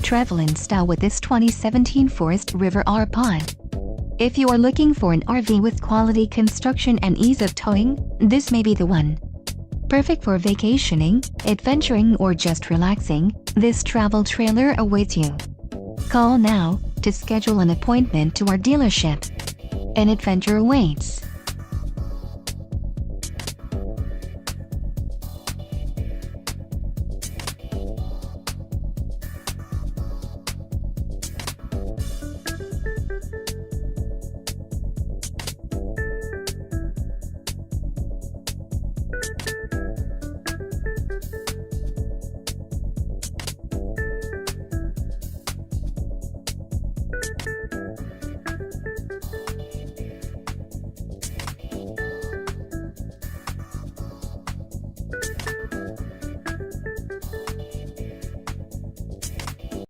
Travel in style with this 2017 Forest River R-Pod. If you are looking for an RV with quality construction and ease of towing, this may be the one. Perfect for vacationing, adventuring or just relaxing, this travel trailer awaits you. Call now to schedule an appointment to our dealership. An adventure awaits.